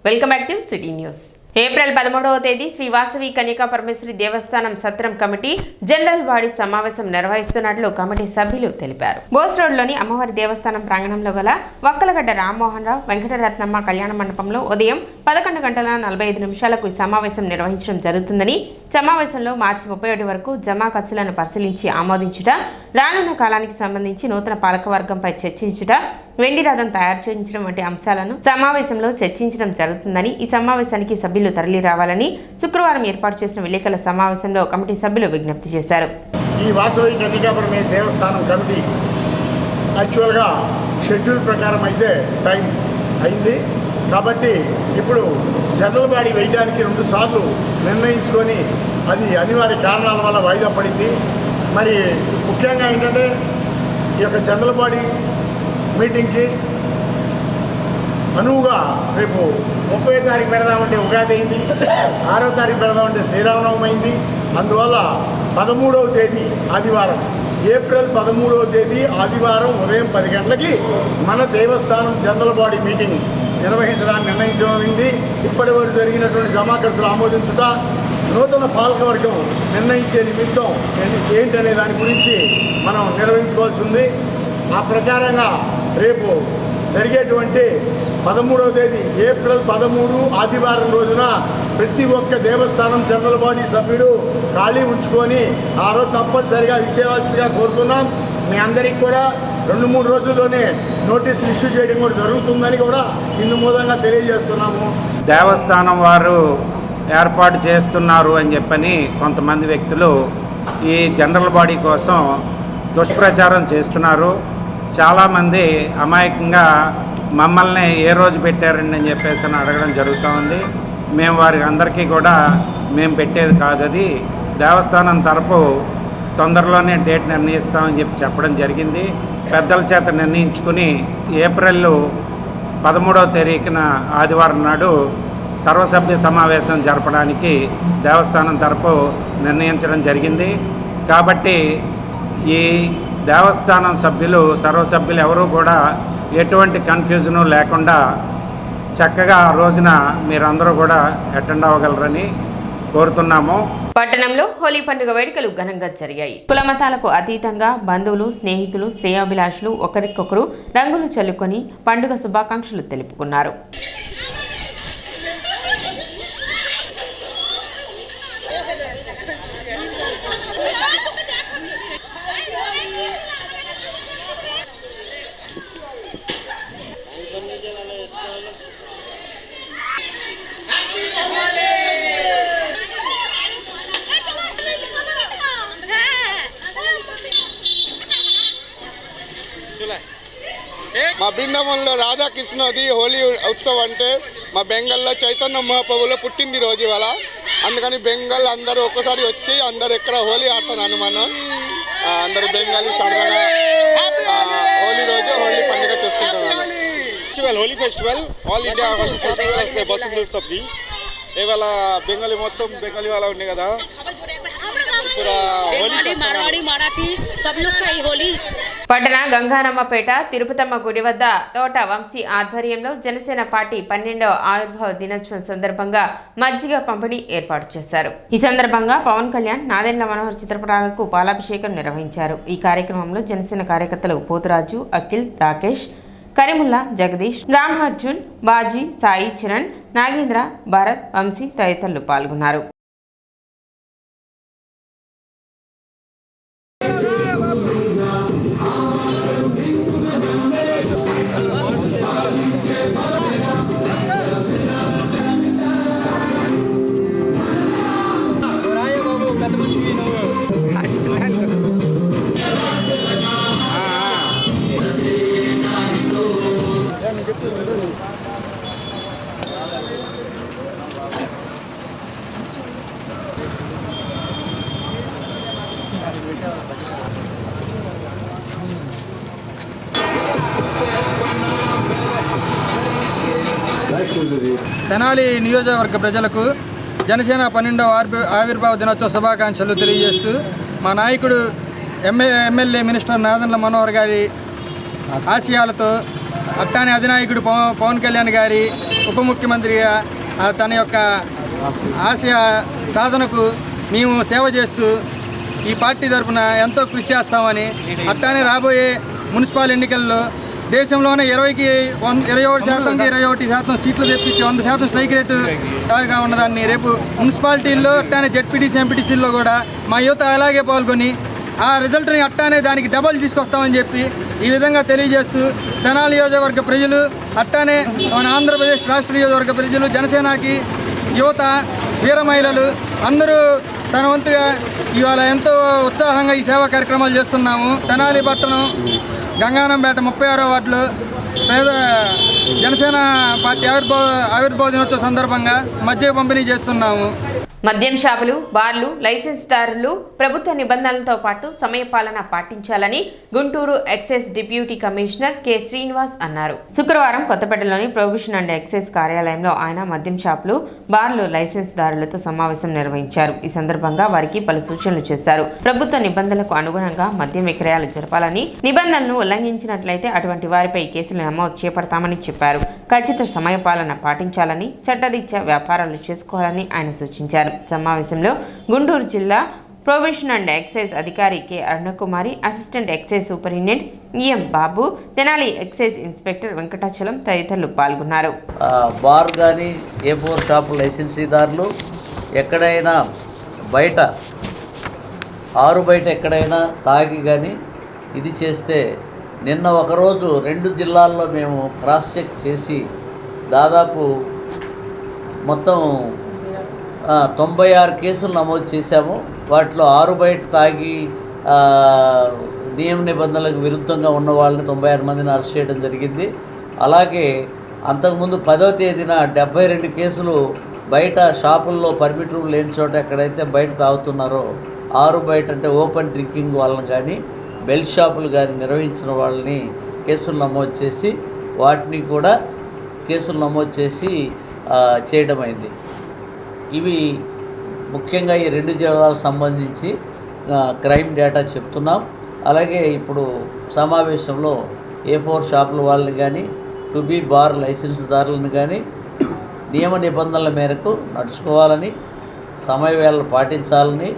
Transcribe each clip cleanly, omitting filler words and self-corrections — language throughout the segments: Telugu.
Welcome back to city news. April 13వ తేదీ శ్రీ వాసవి కన్యకా పరమేశ్వరి దేవస్థానం సత్రం కమిటీ జనరల్ బాడీ సమావేశం నిర్వహిస్తున్నట్లు కమిటీ సభ్యులు తెలిపారు. బోస్ రోడ్లోని అమ్మవారి దేవస్థానం ప్రాంగణంలో గల వక్కలగడ్డ రామ్మోహన్ రావు వెంకటరత్నమ్మ కళ్యాణ మండపంలో ఉదయం 11:45 ఈ సమావేశం నిర్వహించడం జరుగుతుందని, సమావేశంలో మార్చి 31 వరకు జమా ఖర్చులను పరిశీలించి ఆమోదించుట, రానున్న కాలానికి సంబంధించి నూతన పాలకవర్గంపై చర్చించుట, వెండి రథం తయారు చేయించడం వంటి అంశాలను సమావేశంలో చర్చించడం జరుగుతుందని, ఈ సమావేశానికి సభ్యులు తరలి రావాలని శుక్రవారం ఏర్పాటు చేసిన విలేకరుల సమావేశంలో కమిటీ సభ్యులు విజ్ఞప్తి చేశారు. ఈ వాసవి కన్యకా పరమేశ్వరి దేవస్థానం కమిటీ యాక్చువల్గా షెడ్యూల్ ప్రకారం అయితే టైం అయింది కాబట్టి ఇప్పుడు జనరల్ బాడీ వేయడానికి 2 సార్లు నిర్ణయించుకొని అది అనివార్య కారణాల వల్ల వాయిదా పడింది. మరి ముఖ్యంగా ఏంటంటే ఈ యొక్క జనరల్ బాడీ మీటింగ్కి అనువుగా రేపు 30వ తారీఖు పెడదామంటే ఉగాది అయింది, 6వ తారీఖు పెడదామంటే శ్రీరామనవమి అయింది. అందువల్ల 13వ తేదీ ఆదివారం, ఏప్రిల్ 13వ తేదీ ఆదివారం ఉదయం 10 గంటలకి మన దేవస్థానం జనరల్ బాడీ మీటింగ్ నిర్వహించడానికి నిర్ణయించబడింది. ఇప్పటి వరకు జరిగినటువంటి జమా ఖర్చులు ఆమోదించుట, నూతన పాలకవర్గం నిర్ణయించే నిమిత్తం ఏంటనే దాని గురించి మనం నిర్వహించుకోవాల్సి ఉంది. ఆ ప్రకారంగా రేపు జరిగేటువంటి 13వ తేదీ ఏప్రిల్ 13 ఆదివారం రోజున ప్రతి ఒక్క దేవస్థానం జనరల్ బాడీ సభ్యుడు ఖాళీ ఉంచుకొని ఆ రోజు తప్పనిసరిగా ఇచ్చేవాల్సిందిగా కోరుతున్నాం. మీ అందరికీ కూడా 2-3 రోజుల్లోనే నోటీసులు ఇష్యూ చేయడం కూడా జరుగుతుందని కూడా ఇందు మూలంగా తెలియజేస్తున్నాము. దేవస్థానం వారు ఏర్పాటు చేస్తున్నారు అని చెప్పని కొంతమంది వ్యక్తులు ఈ జనరల్ బాడీ కోసం దుష్ప్రచారం చేస్తున్నారు. చాలామంది అమాయకంగా మమ్మల్ని ఏ రోజు పెట్టారండి అని చెప్పేసి అడగడం జరుగుతూ ఉంది. మేము వారికి అందరికీ కూడా మేము పెట్టేది కాదు, అది దేవస్థానం తరపు తొందరలోనే డేట్ నిర్ణయిస్తామని చెప్పడం జరిగింది. పెద్దల చేత నిర్ణయించుకుని ఏప్రిల్ 13వ తారీఖున ఆదివారం నాడు సర్వసభ్య సమావేశం జరపడానికి దేవస్థానం తరపు నిర్ణయించడం జరిగింది. కాబట్టి ఈ దేవస్థానం సభ్యులు సర్వసభ్యులు ఎవరూ కూడా ఎటువంటి కన్ఫ్యూజను లేకుండా చక్కగా ఆ రోజున మీరందరూ కూడా అటెండ్ అవ్వగలరని కోరుతున్నాము. పట్టణంలో హోలీ పండుగ వేడుకలు ఘనంగా జరిగాయి. కులమతాలకు అతీతంగా బంధువులు, స్నేహితులు, శ్రేయోభిలాషులు ఒకరికొకరు రంగులు చల్లుకొని పండుగ శుభాకాంక్షలు తెలుపుకున్నారు. మా బృందావనంలో రాధాకృష్ణది హోలీ ఉత్సవం అంటే మా బెంగాల్లో చైతన్య మహాప్రభులో పుట్టింది రోజు ఇవాళ. అందుకని బెంగాల్ అందరూ ఒక్కసారి వచ్చి అందరు ఎక్కడ హోలీ ఆడుతున్నారు. మనం అందరు బెంగాలీ సరదాగా హోలీ రోజు హోలీ పండుగ చేసుకుంటున్నాను. Holi festival all India Holi festival వస్తాయి బస్సు సబ్కి. ఇవాళ బెంగాలీ మొత్తం బెంగాలీ వాళ్ళ ఉన్నాయి కదా, పట్టణ గంగానమ్మపేట తిరుపతమ్మ గుడి వద్ద తోట వంశీ ఆధ్వర్యంలో జనసేన పార్టీ 12వ ఆవిర్భావ దినోత్సవం సందర్భంగా మజ్జిగ పంపిణీ ఏర్పాటు చేశారు. ఈ సందర్భంగా పవన్ కళ్యాణ్, నాదెండ్ల మనోహర్ చిత్రపటాలకు పాలాభిషేకం నిర్వహించారు. ఈ కార్యక్రమంలో జనసేన కార్యకర్తలు పోతురాజు, అఖిల్, రాకేష్, కరీముల్లా, జగదీష్, రామార్జున్, బాజీ, సాయి చరణ్, నాగేంద్ర, భరత్, వంశీ తదితరులు పాల్గొన్నారు. తెనాలి నియోజకవర్గ ప్రజలకు జనసేన 12వ ఆవిర్భావ దినోత్సవ శుభాకాంక్షలు తెలియజేస్తూ మా నాయకుడు ఎమ్మెల్యే మినిస్టర్ నాదెండ్ల మనోహర్ గారి ఆశయాలతో అట్టానే అధినాయకుడు పవన్ కళ్యాణ్ గారి ఉప ముఖ్యమంత్రిగా తన యొక్క ఆశయ సాధనకు మేము సేవ చేస్తూ ఈ పార్టీ తరఫున ఎంతో కృషి చేస్తామని, అట్టానే రాబోయే మున్సిపల్ ఎన్నికల్లో దేశంలోనే 21% సీట్లు తెప్పించి 100% స్ట్రైక్ రేటుగా ఉన్నదాన్ని రేపు మున్సిపాలిటీల్లో అట్టానే జెడ్పీటీసీ ఎంపీటీసీల్లో కూడా మా యువత అలాగే పాల్గొని ఆ రిజల్ట్ని అట్టానే దానికి డబల్ తీసుకొస్తామని చెప్పి ఈ విధంగా తెలియజేస్తూ తెనాలి నియోజకవర్గ ప్రజలు అట్టానే మన ఆంధ్రప్రదేశ్ రాష్ట్ర నియోజకవర్గ ప్రజలు, జనసేనకి యువత, వీర మహిళలు అందరూ తన వంతుగా ఇవాళ ఎంతో ఉత్సాహంగా ఈ సేవా కార్యక్రమాలు చేస్తున్నాము. తెనాలి పట్టణం గంగానంపేట 36వ వార్డులో పేద జనసేన పార్టీ ఆవిర్భావ దినోత్సవ సందర్భంగా మద్యం పంపిణీ చేస్తున్నాము. మద్యం షాపులు, బార్లు, లైసెన్స్దారులు ప్రభుత్వ నిబంధనలతో పాటు సమయపాలన పాటించాలని Guntur excise deputy commissioner K Srinivas అన్నారు. శుక్రవారం కొత్తపేటలోని ప్రొహిబిషన్ అండ్ ఎక్సైజ్ కార్యాలయంలో ఆయన మద్యం షాపులు, బార్లు లైసెన్స్దారులతో సమావేశం నిర్వహించారు. ఈ సందర్భంగా వారికి పలు సూచనలు చేశారు. ప్రభుత్వ నిబంధనలకు అనుగుణంగా మద్యం విక్రయాలు జరపాలని, నిబంధనలను ఉల్లంఘించినట్లయితే అటువంటి వారిపై కేసులు నమోదు చేపడతామని చెప్పారు. ఖచ్చిత సమయపాలన పాటించాలని, చట్టరీత్యా వ్యాపారాలు చేసుకోవాలని ఆయన సూచించారు. సమావేశంలో గుంటూరు జిల్లా ప్రొహిబిషన్ అండ్ ఎక్సైజ్ అధికారి K Arunakumari, assistant excise superintendent EM Babu, Tenali excise inspector Venkatachalam తదితరులు పాల్గొన్నారు. బార్ కానీ A4 షాపు లైసెన్సీదారులు ఎక్కడైనా బయట ఎక్కడైనా తాగి కానీ ఇది చేస్తే, నిన్న ఒకరోజు 2 జిల్లాల్లో మేము క్రాస్ చెక్ చేసి దాదాపు మొత్తం 96 కేసులు నమోదు చేశాము. వాటిలో 6 బయట తాగి నియమ నిబంధనలకు విరుద్ధంగా ఉన్న వాళ్ళని 96 మందిని అరెస్ట్ చేయడం జరిగింది. అలాగే అంతకుముందు 10వ తేదీన 72 కేసులు బయట షాపుల్లో పర్మిట్ రూమ్ లేని చోట ఎక్కడైతే బయట తాగుతున్నారో 6 బయట అంటే ఓపెన్ డ్రింకింగ్ వాళ్ళని కానీ బెల్ షాపులు కానీ నిర్వహించిన వాళ్ళని కేసులు నమోదు చేసి వాటిని కూడా కేసులు నమోదు చేసి చేయడం అయింది. ఇవి ముఖ్యంగా ఈ 2 జిల్లాలకు సంబంధించి క్రైమ్ డేటా చెప్తున్నాం. అలాగే ఇప్పుడు సమావేశంలో A4 షాపుల వాళ్ళని కానీ, టు బి బార్ లైసెన్స్దారులను కానీ నియమ నిబంధనల మేరకు నడుచుకోవాలని, సమయ వేళలు పాటించాలని,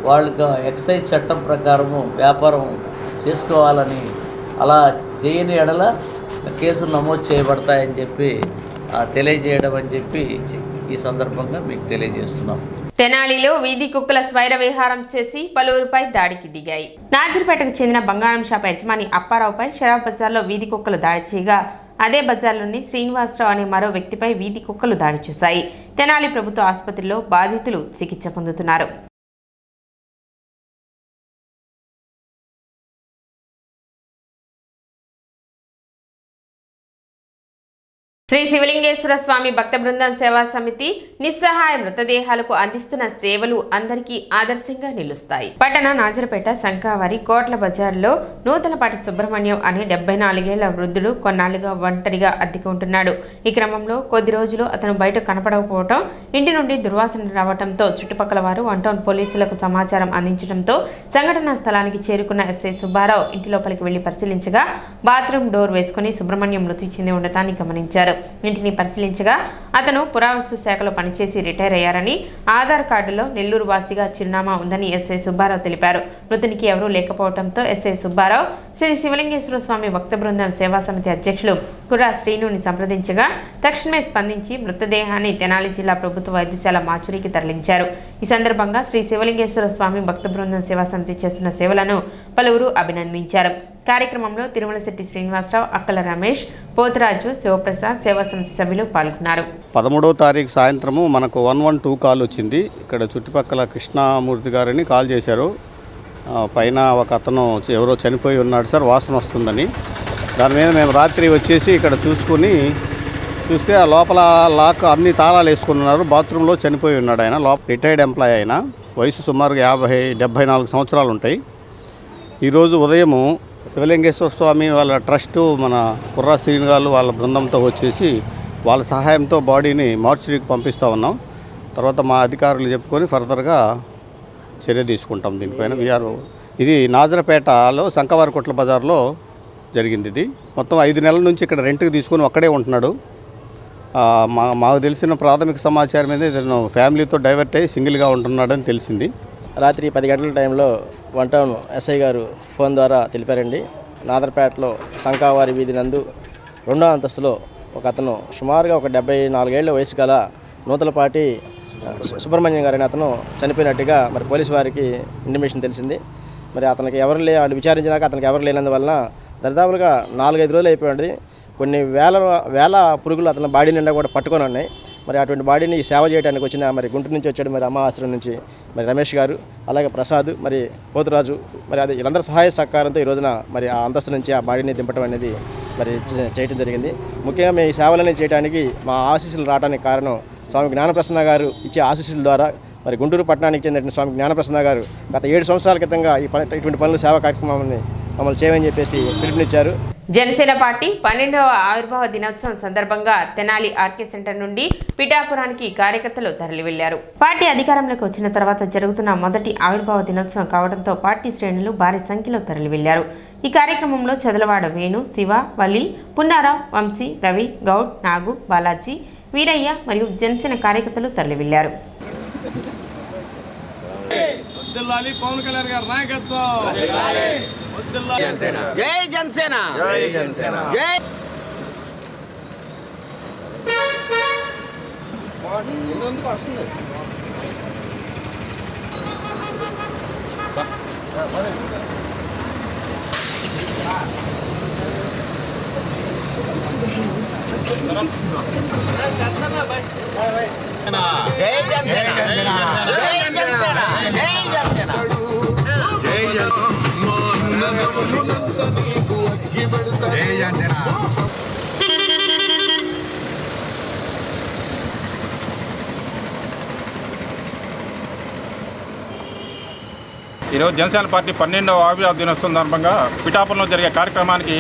వాళ్ళకి ఎక్సైజ్ చట్టం ప్రకారము వ్యాపారం చేసుకోవాలని, అలా చేయని ఎడల కేసులు నమోదు చేయబడతాయని చెప్పి తెలియజేయడం అని చెప్పి ఈ సందర్భంగా మీకు తెలియజేస్తున్నాం. తెనాలిలో వీధి కుక్కల స్వైర విహారం చేసి పలువురిపై దాడికి దిగాయి. నాజర్పేటకు చెందిన బంగారం షాప్ యజమాని అప్పారావుపై షరాబ్ బజార్లో వీధి కుక్కలు దాడి చేయగా, అదే బజార్లోని శ్రీనివాసరావు అనే మరో వ్యక్తిపై వీధి కుక్కలు దాడి చేశాయి. తెనాలి ప్రభుత్వ ఆసుపత్రిలో బాధితులు చికిత్స పొందుతున్నారు. శ్రీ శివలింగేశ్వర స్వామి భక్త బృందం సేవా సమితి నిస్సహాయ మృతదేహాలకు అందిస్తున్న సేవలు అందరికీ ఆదర్శంగా నిలుస్తాయి. పట్టణ నాజర్పేట సంకావారి కోట్ల బజార్లో నూతలపాటి సుబ్రహ్మణ్యం అనే 74 ఏళ్ల వృద్ధుడు కొన్నాళ్లుగా ఒంటరిగా అద్దెకు ఉంటున్నాడు. ఈ క్రమంలో కొద్ది రోజులు అతను బయట కనపడకపోవడం, ఇంటి నుండి దుర్వాసన రావడంతో చుట్టుపక్కల వారు 1 టౌన్ పోలీసులకు సమాచారం అందించడంతో సంఘటనా స్థలానికి చేరుకున్న ఎస్ఐ సుబ్బారావు ఇంటి లోపలికి వెళ్లి పరిశీలించగా బాత్రూమ్ డోర్ వేసుకుని సుబ్రహ్మణ్యం మృతి చెంది ఉండటాన్ని గమనించారు. ఇంటిని పరిశీలించగా అతను పురావస్తు శాఖలో పనిచేసి రిటైర్ అయ్యారని, ఆధార్ కార్డులో నెల్లూరు వాసిగా చిరునామా ఉందని ఎస్ఐ సుబ్బారావు తెలిపారు. మృతునికి ఎవరూ లేకపోవడంతో ఎస్ఐ సుబ్బారావు శ్రీ శివలింగేశ్వర స్వామి భక్త బృందం సేవా సమితి అధ్యక్షులు కుర్రా శ్రీనుని సంప్రదించగా తక్షణమే స్పందించి మృతదేహాన్ని తెనాలి జిల్లా ప్రభుత్వ వైద్యశాల మార్చురీకి తరలించారు. ఈ సందర్భంగా శ్రీ శివలింగేశ్వర స్వామి భక్త బృందం సేవా సమితి చేస్తున్న సేవలను పలువురు అభినందించారు. కార్యక్రమంలో తిరుమలశెట్టి శ్రీనివాసరావు, అక్కల రమేష్, పోతురాజు, శివప్రసాద్ సేవా సమితి సభ్యులు పాల్గొన్నారు. 13వ తారీఖు సాయంత్రము మనకు 112 కాల్ వచ్చింది. ఇక్కడ చుట్టుపక్కల కృష్ణమూర్తి గారిని కాల్ చేశారు. పైన ఒక అతను ఎవరో చనిపోయి ఉన్నాడు సార్, వాసన వస్తుందని. దాని మీద మేము రాత్రి వచ్చేసి ఇక్కడ చూస్తే ఆ లోపల లాక్ అన్ని తాళాలు వేసుకుని ఉన్నారు. బాత్రూంలో చనిపోయి ఉన్నాడు ఆయన. రిటైర్డ్ ఎంప్లాయీ ఆయన, వయసు సుమారుగా 74 సంవత్సరాలు ఉంటాయి. ఈరోజు ఉదయము శివలింగేశ్వర స్వామి వాళ్ళ ట్రస్టు మన కుర్రా శ్రీను గారు వాళ్ళ బృందంతో వచ్చేసి వాళ్ళ సహాయంతో బాడీని మార్చురీకి పంపిస్తూ ఉన్నాం. తర్వాత మా అధికారులు చెప్పుకొని ఫర్దర్గా చర్య తీసుకుంటాం దీనిపైన. ఇది నాజరపేటలో సంకవారికొట్ల బజార్లో జరిగింది. ఇది మొత్తం 5 నెలల నుంచి ఇక్కడ రెంట్కి తీసుకొని ఒక్కడే ఉంటున్నాడు. మాకు తెలిసిన ప్రాథమిక సమాచారం మీద ఇతను ఫ్యామిలీతో డైవర్ట్ అయ్యి సింగిల్గా ఉంటున్నాడని తెలిసింది. రాత్రి 10 గంటల టైంలో 1 టౌన్ ఎస్ఐ గారు ఫోన్ ద్వారా తెలిపారండి. నాదర్పేటలో సంకావారి వీధి నందు 2వ అంతస్తులో ఒక అతను సుమారుగా ఒక 74 ఏళ్ల వయసు గల నూతలపాటి సుబ్రహ్మణ్యం గారని అతను చనిపోయినట్టుగా మరి పోలీసు వారికి ఇంటిమేషన్ తెలిసింది. మరి అతనికి వాళ్ళు విచారించినాక అతనికి ఎవరు లేనందువలన దరిదాపులుగా 4-5 రోజులు అయిపోయింది. కొన్ని వేల పురుగులు అతని బాడీ నిండా కూడా పట్టుకొని ఉన్నాయి. మరి అటువంటి బాడీని సేవ చేయడానికి వచ్చిన మరి గుంటూరు నుంచి వచ్చాడు మరి అమ్మాశ్రమం నుంచి మరి రమేష్ గారు, అలాగే ప్రసాద్, మరి పోతురాజు, మరి అది వీళ్ళందరూ సహాయ సహకారంతో ఈ రోజున మరి ఆ అంతస్తు నుంచి ఆ బాడీని దింపడం అనేది మరి చేయడం జరిగింది. ముఖ్యంగా మేము ఈ సేవలని చేయడానికి మా ఆశీస్సులు రావడానికి కారణం స్వామి జ్ఞానప్రసన్న గారు ఇచ్చే ఆశీస్సుల ద్వారా మరి గుంటూరు పట్టణానికి చెందిన స్వామి జ్ఞానప్రసన్న గారు గత 7 సంవత్సరాల క్రితంగా ఇటువంటి పనులు సేవా కార్యక్రమాన్ని మమ్మల్ని చేయమని చెప్పేసి పిలుపునిచ్చారు. జనసేన పార్టీ 12వ ఆవిర్భావ దినోత్సవం సందర్భంగా తెనాలి ఆర్కే సెంటర్ నుండి పిఠాపురానికి కార్యకర్తలు తరలి వెళ్లారు. పార్టీ అధికారంలోకి వచ్చిన తర్వాత జరుగుతున్న మొదటి ఆవిర్భావ దినోత్సవం కావడంతో పార్టీ శ్రేణులు భారీ సంఖ్యలో తరలి వెళ్లారు. ఈ కార్యక్రమంలో చదలవాడ వేణు, శివ, వల్లి, పున్నారావు, వంశీ, రవి, గౌడ్, నాగు, బాలాజీ, వీరయ్య మరియు జనసేన కార్యకర్తలు తరలి వెళ్లారు. పవన్ కళ్యాణ్ గారి నాయకత్వం. జై జనసేన, జై జనసేన, జై. ఈరోజు జనసేన పార్టీ 12వ ఆవిర్భావ దినోత్సవం సందర్భంగా పిఠాపురంలో జరిగే కార్యక్రమానికి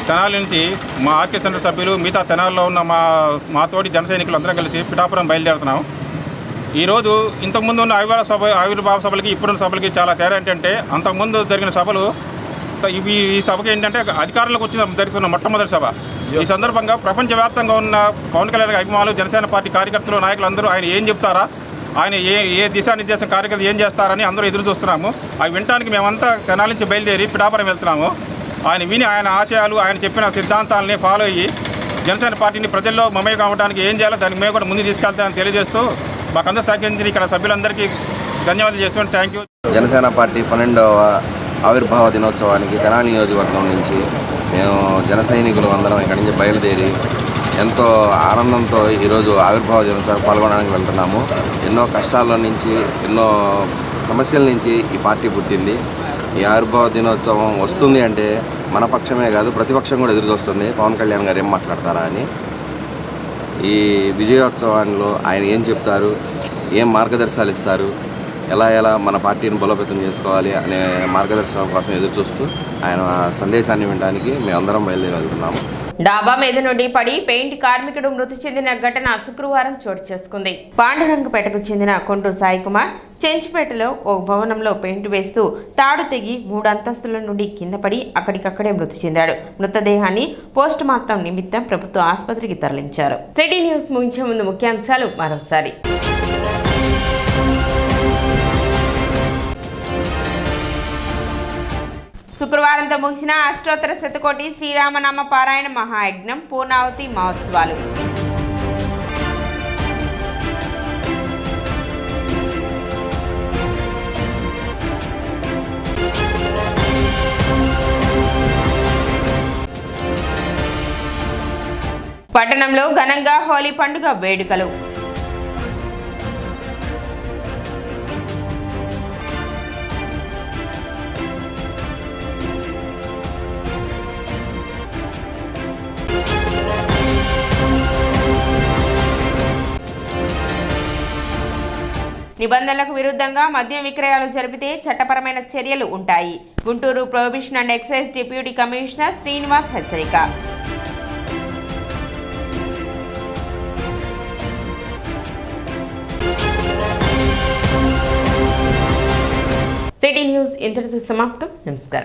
తెనాలి నుంచి మా ఆర్కే సెంటర్ సభ్యులు, మిగతా తెనాలిలో ఉన్న మా తోటి జన సైనికులు అందరం కలిసి పిఠాపురం బయలుదేరుతున్నాం. ఈరోజు ఇంతకుముందు ఉన్న ఆవిర్భావ సభలకి ఇప్పుడున్న సభలకి చాలా తేడా ఏంటంటే, అంతకుముందు జరిగిన సభలు ఈ సభకి ఏంటంటే అధికారంలోకి జరుగుతున్న మొట్టమొదటి సభ. ఈ సందర్భంగా ప్రపంచవ్యాప్తంగా ఉన్న పవన్ కళ్యాణ్ అభిమానులు, జనసేన పార్టీ కార్యకర్తలు, నాయకులు అందరూ ఆయన ఏం చెప్తారా, ఆయన ఏ దిశానిర్దేశం కార్యకర్తలు ఏం చేస్తారని అందరూ ఎదురు చూస్తున్నాము. అవి వినడానికి మేమంతా తెనాలి నుంచి బయలుదేరి పిఠాపురం వెళ్తున్నాము. ఆయన విని ఆయన ఆశయాలు, ఆయన చెప్పిన సిద్ధాంతాలని ఫాలో అయ్యి జనసేన పార్టీని ప్రజల్లో మమేకం కావడానికి ఏం చేయాలో దానికి మేము కూడా ముందు తీసుకెళ్తామని తెలియజేస్తూ మాకందరూ సహకరించిన ఇక్కడ సభ్యులందరికీ ధన్యవాదాలు చేస్తున్నాను. Thank you. జనసేన పార్టీ 12వ ఆవిర్భావ దినోత్సవానికి తెనాలి నియోజకవర్గం నుంచి మేము జన సైనికులు అందరం ఇక్కడి నుంచి బయలుదేరి ఎంతో ఆనందంతో ఈరోజు ఆవిర్భావ దినోత్సవం పాల్గొనడానికి వెళ్తున్నాము. ఎన్నో కష్టాల నుంచి, ఎన్నో సమస్యల నుంచి ఈ పార్టీ పుట్టింది. ఈ ఆవిర్భావ దినోత్సవం వస్తుంది అంటే మన పక్షమే కాదు, ప్రతిపక్షం కూడా ఎదురు చూస్తుంది పవన్ కళ్యాణ్ గారు ఏం మాట్లాడతారా అని. ఈ విజయోత్సవాల్లో ఆయన ఏం చెప్తారు, ఏం మార్గదర్శకాలు ఇస్తారు, ఎలా మన పార్టీని బలోపేతం చేసుకోవాలి అనే మార్గదర్శనం కోసం ఎదురు చూస్తూ ఆయన సందేశాన్ని వినడానికి మేమందరం బయలుదేరి వెళ్తున్నాము. డాబా మీద నుండి పడి పెయింట్ కార్మికుడు మృతి చెందిన ఘటన శుక్రవారం చోటు చేసుకుంది. పాండురంగపేటకు చెందిన కొండూరు సాయి కుమార్ చెంచుపేటలో ఓ భవనంలో పెయింట్ వేస్తూ తాడు తెగి 3 అంతస్తుల నుండి కింద పడి అక్కడికక్కడే మృతి చెందాడు. మృతదేహాన్ని పోస్ట్ మార్టం నిమిత్తం ప్రభుత్వ ఆసుపత్రికి తరలించారు. సిటీ న్యూస్ ముగించే ముందు ముఖ్యాంశాలు మరోసారి. శుక్రవారంతో ముగిసిన అష్టోత్తర శతకోటి శ్రీరామనామ పారాయణ మహాయజ్ఞం పూర్ణావతి మహోత్సవాలు. పట్టణంలో ఘనంగా హోలీ పండుగ వేడుకలు. నిబంధనలకు విరుద్ధంగా మద్యం విక్రయాలు జరిపితే చట్టపరమైన చర్యలు ఉంటాయి. Guntur prohibition and excise deputy commissioner Srinivas హెచ్చరిక. సిటీ న్యూస్ ఇంతటితో సమాప్తం. నమస్కారం.